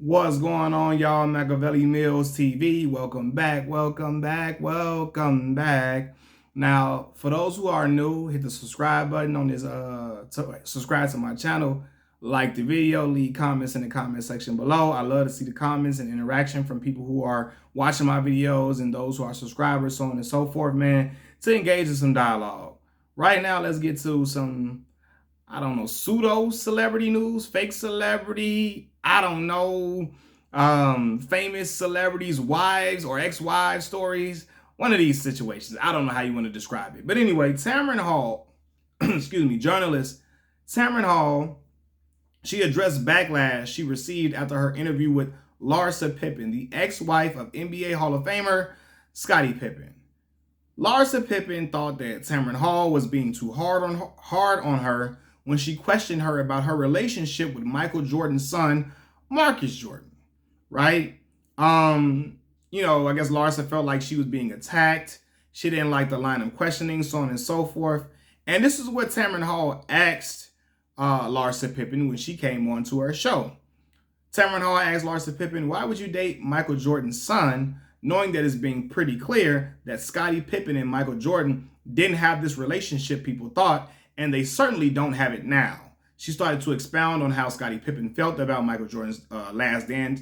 What's going on, y'all? Machiavelli Mills TV. Welcome back, welcome back, welcome back. Now, for those who are new, hit the subscribe button on this, subscribe to my channel, like the video, leave comments in the comment section below. I love to see the comments and interaction from people who are watching my videos and those who are subscribers, so on and so forth, man, to engage in some dialogue. Right now, let's get to some, I don't know, pseudo celebrity news, fake celebrity, I don't know, famous celebrities' wives or ex-wives stories. One of these situations. I don't know how you want to describe it. But anyway, Tamron Hall, excuse me, journalist Tamron Hall, she addressed backlash she received after her interview with Larsa Pippen, the ex-wife of NBA Hall of Famer Scottie Pippen. Larsa Pippen thought that Tamron Hall was being too hard on her when she questioned her about her relationship with Michael Jordan's son, Marcus Jordan, right? I guess Larsa felt like she was being attacked. She didn't like the line of questioning, so on and so forth. And this is what Tamron Hall asked Larsa Pippen when she came on to her show. Tamron Hall asked Larsa Pippen, why would you date Michael Jordan's son, knowing that it's being pretty clear that Scottie Pippen and Michael Jordan didn't have this relationship people thought, and they certainly don't have it now. She started to expound on how Scottie Pippen felt about Michael Jordan's Last Dance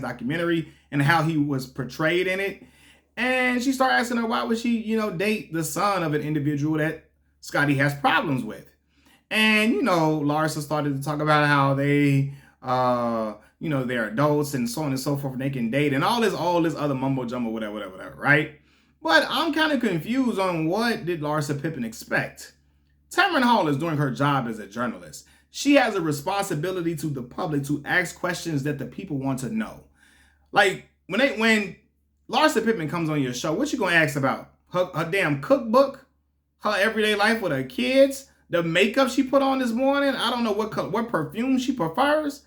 documentary and how he was portrayed in it. And she started asking her, why would she, date the son of an individual that Scottie has problems with? And, Larsa started to talk about how they, they're adults and so on and so forth, and they can date and all this other mumbo jumbo, whatever, right? But I'm kind of confused on what did Larsa Pippen expect? Tamron Hall is doing her job as a journalist. She has a responsibility to the public to ask questions that the people want to know. Like when Larsa Pippen comes on your show, what you gonna ask about? Her damn cookbook, her everyday life with her kids, the makeup she put on this morning. I don't know what perfume she prefers.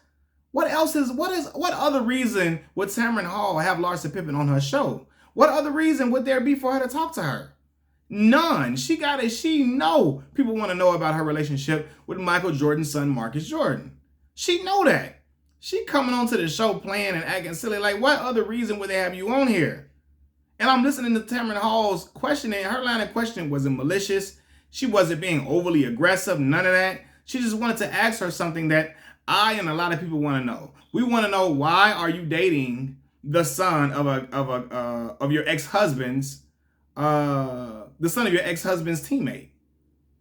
What other reason would Tamron Hall have Larsa Pippen on her show? What other reason would there be for her to talk to her? None. She know people want to know about her relationship with Michael Jordan's son, Marcus Jordan. She know that. She coming onto the show playing and acting silly. Like, what other reason would they have you on here? And I'm listening to Tamron Hall's questioning. Her line of questioning wasn't malicious. She wasn't being overly aggressive. None of that. She just wanted to ask her something that I and a lot of people want to know. We want to know, why are you dating the son of your ex-husband's teammate,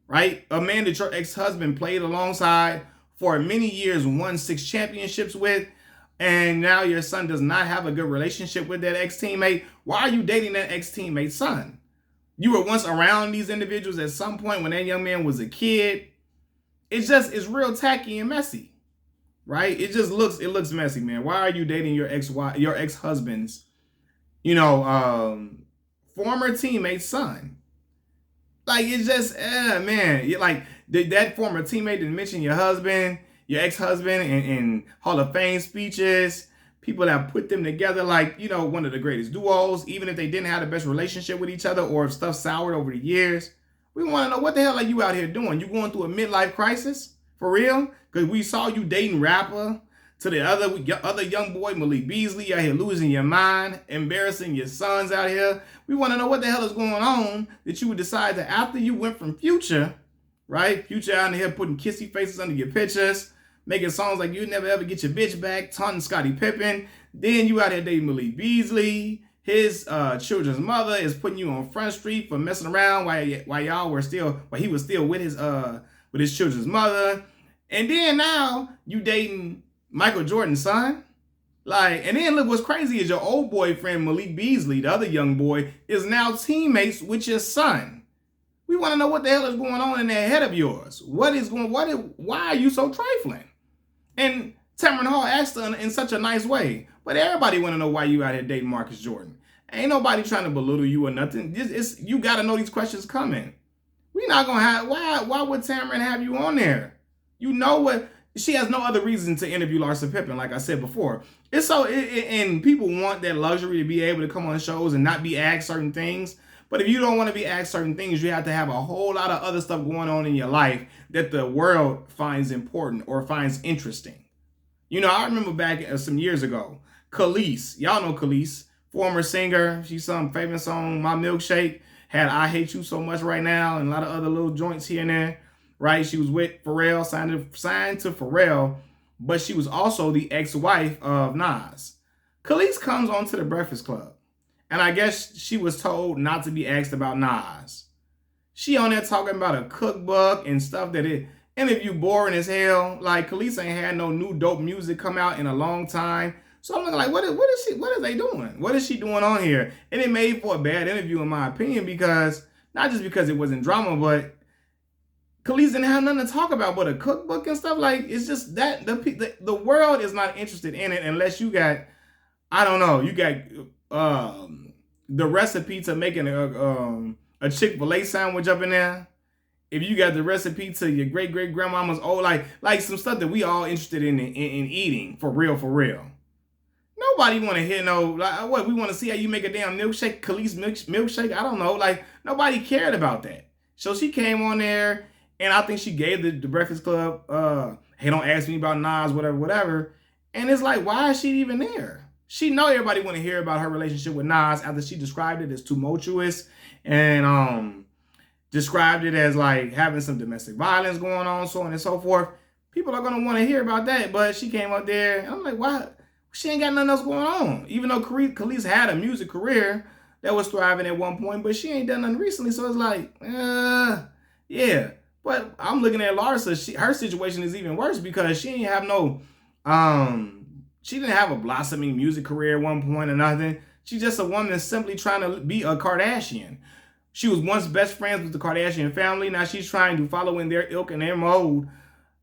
right? A man that your ex-husband played alongside for many years, won 6 championships with, and now your son does not have a good relationship with that ex-teammate. Why are you dating that ex-teammate's son? You were once around these individuals at some point when that young man was a kid. It's real tacky and messy. Right? It looks messy, man. Why are you dating your ex-husband's, former teammate's son? Like, it's just, man. Like, that former teammate didn't mention your husband, your ex-husband in Hall of Fame speeches. People that put them together like, one of the greatest duos, even if they didn't have the best relationship with each other or if stuff soured over the years. We want to know, what the hell are you out here doing? You going through a midlife crisis? For real? Because we saw you dating rapper to the other young boy, Malik Beasley, out here losing your mind, embarrassing your sons out here. We want to know what the hell is going on that you would decide that after you went from Future, right? Future out here putting kissy faces under your pictures, making songs like "You Never Ever Get Your Bitch Back," taunting Scottie Pippen. Then you out here dating Malik Beasley. His children's mother is putting you on Front Street for messing around while he was still with his children's mother. And then now you dating Michael Jordan's son. Like, and then look, what's crazy is your old boyfriend, Malik Beasley, the other young boy, is now teammates with your son. We want to know what the hell is going on in that head of yours. Why are you so trifling? And Tamron Hall asked her in such a nice way. But everybody want to know why you out here dating Marcus Jordan. Ain't nobody trying to belittle you or nothing. You got to know these questions coming. We not going to have, why would Tamron have you on there? You know what? She has no other reason to interview Larsa Pippen, like I said before. And people want that luxury to be able to come on shows and not be asked certain things. But if you don't want to be asked certain things, you have to have a whole lot of other stuff going on in your life that the world finds important or finds interesting. You know, I remember back some years ago, Khalees, y'all know Khalees, former singer. She sung famous song "My Milkshake," had "I Hate You So Much Right Now," and a lot of other little joints here and there. Right? She was with Pharrell, signed to Pharrell, but she was also the ex-wife of Nas. Khalees comes onto the Breakfast Club, and I guess she was told not to be asked about Nas. She on there talking about a cookbook and stuff that it interview boring as hell. Like Khalees ain't had no new dope music come out in a long time. So I'm looking like, what is they doing? What is she doing on here? And it made for a bad interview in my opinion, because not just because it wasn't drama, but Khalees didn't have nothing to talk about but a cookbook and stuff. Like, it's just that the world is not interested in it unless you got, I don't know, you got the recipe to making a Chick-fil-A sandwich up in there. If you got the recipe to your great-great-grandmama's old, like some stuff that we all interested in eating, for real, for real. Nobody want to hear no, like, what, we want to see how you make a damn milkshake, Khalees milkshake? I don't know. Like, nobody cared about that. So she came on there, and I think she gave the Breakfast Club, hey, don't ask me about Nas, whatever, whatever. And it's like, why is she even there? She know everybody want to hear about her relationship with Nas after she described it as tumultuous and described it as like having some domestic violence going on, so on and so forth. People are going to want to hear about that, but she came up there, and I'm like, why? She ain't got nothing else going on. Even though Khalees had a music career that was thriving at one point, but she ain't done nothing recently, so it's like, yeah. But I'm looking at Larsa. Her situation is even worse because she ain't have no, she didn't have a blossoming music career at one point or nothing. She's just a woman simply trying to be a Kardashian. She was once best friends with the Kardashian family. Now she's trying to follow in their ilk and their mode,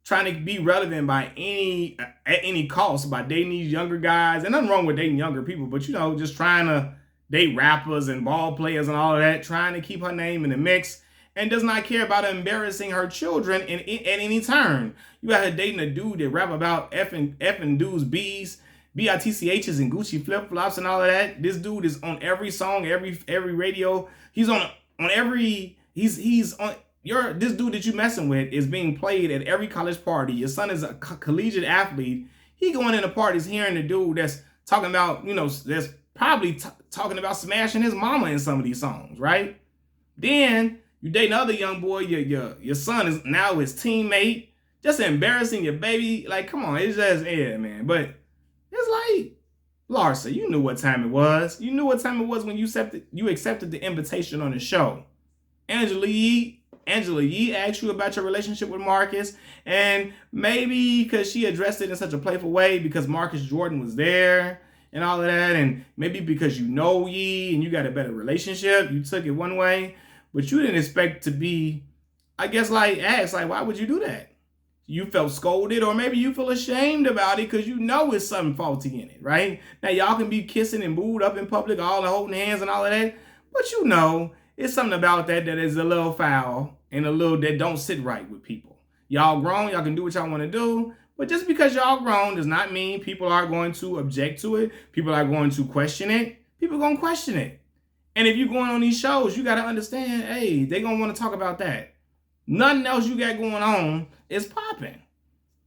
trying to be relevant at any cost by dating these younger guys. And nothing wrong with dating younger people, but you know, just trying to date rappers and ball players and all of that, trying to keep her name in the mix, and does not care about embarrassing her children at any turn. You got her dating a dude that rap about effing dudes, BITCHs and Gucci flip-flops and all of that. This dude is on every song, every radio. He's on every, he's on, this dude that you messing with is being played at every college party. Your son is a collegiate athlete. He going into parties hearing the dude that's talking about, you know, that's probably talking about smashing his mama in some of these songs, right? Then you date another young boy, your son is now his teammate, just embarrassing your baby. Like, come on, it's just, yeah, man. But it's like, Larsa, you knew what time it was. You knew what time it was when you accepted the invitation on the show. Angela Yee asked you about your relationship with Marcus, and maybe because she addressed it in such a playful way because Marcus Jordan was there and all of that, and maybe because you know Yee and you got a better relationship, you took it one way, but you didn't expect to be, I guess, like, asked, like, why would you do that? You felt scolded, or maybe you feel ashamed about it because you know it's something faulty in it, right? Now, y'all can be kissing and booed up in public, all the holding hands and all of that, but you know it's something about that is a little foul and a little that don't sit right with people. Y'all grown, y'all can do what y'all want to do, but just because y'all grown does not mean people are going to object to it. People are going to question it. People are going to question it. And if you're going on these shows, you got to understand, hey, they're going to want to talk about that. Nothing else you got going on is popping.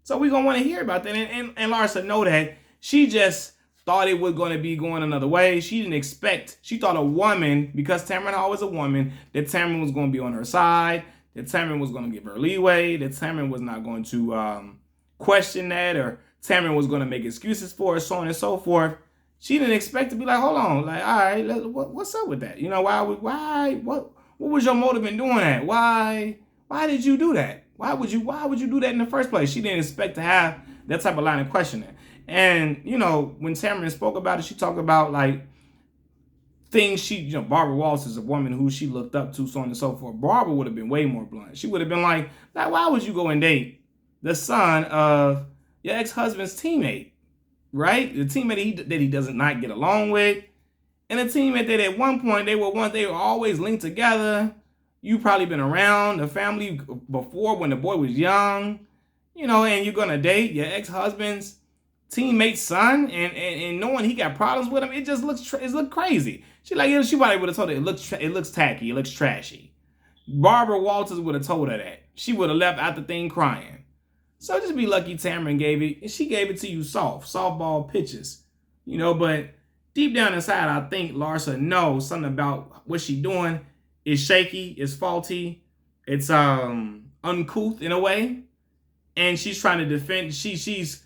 So we're going to want to hear about that. And Larsa know that. She just thought it was going to be going another way. She didn't expect, she thought a woman, because Tamron Hall was a woman, that Tamron was going to be on her side, that Tamron was going to give her leeway, that Tamron was not going to question that, or Tamron was going to make excuses for her, so on and so forth. She didn't expect to be like, hold on, like, all right, what's up with that? You know, what was your motive in doing that? Why did you do that? Why would you do that in the first place? She didn't expect to have that type of line of questioning. And, you know, when Tamron spoke about it, she talked about, like, things Barbara Walters is a woman who she looked up to, so on and so forth. Barbara would have been way more blunt. She would have been like, why would you go and date the son of your ex-husband's teammate, right? The teammate that he does not get along with, and a teammate that at one point they were always linked together. You probably been around the family before when the boy was young, you know, and you're gonna date your ex-husband's teammate's son, and knowing he got problems with him, it just looks crazy. She probably would have told her it looks tacky, it looks trashy. Barbara Walters would have told her that. She would have left out the thing crying. So just be lucky Tamron gave it, and she gave it to you softball pitches, but deep down inside, I think Larsa knows something about what she's doing is shaky, is faulty, it's uncouth in a way, and she's trying to defend. She's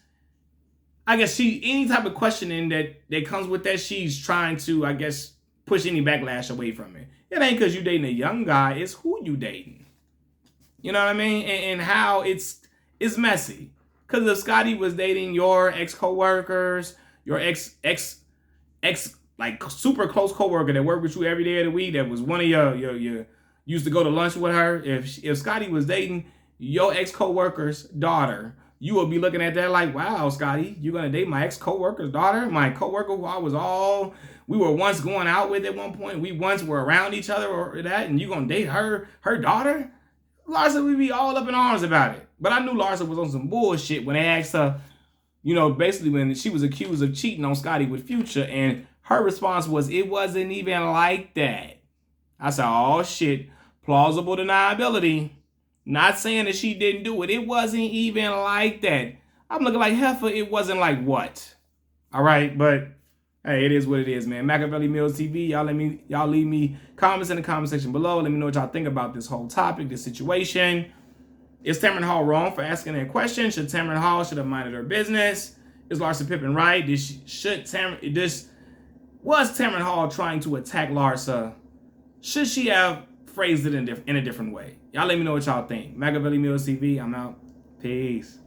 I guess any type of questioning that comes with that, she's trying to, I guess, push any backlash away from it. It ain't because you dating a young guy, it's who you dating. You know what I mean? And how it's messy. Because if Scotty was dating your ex coworkers, your ex like super close coworker that worked with you every day of the week, that was one of your used to go to lunch with her. If Scotty was dating your ex coworker's daughter, you will be looking at that like, wow, Scotty, you're gonna date my ex coworker's daughter, my coworker who we were once going out with at one point. We once were around each other or that, and you gonna date her daughter? Larsa would be all up in arms about it. But I knew Larsa was on some bullshit when they asked her, basically when she was accused of cheating on Scotty with Future, and her response was, it wasn't even like that. I said, oh shit, plausible deniability. Not saying that she didn't do it. It wasn't even like that. I'm looking like, heifer, it wasn't like what? All right, but hey, it is what it is, man. Machiavelli Mills TV. Y'all leave me comments in the comment section below. Let me know what y'all think about this whole topic, this situation. Is Tamron Hall wrong for asking that question? Should Tamron Hall have minded her business? Is Larsa Pippen right? Was Tamron Hall trying to attack Larsa? Should she have phrased it in a different way? Y'all let me know what y'all think. Machiavelli Mills TV. I'm out. Peace.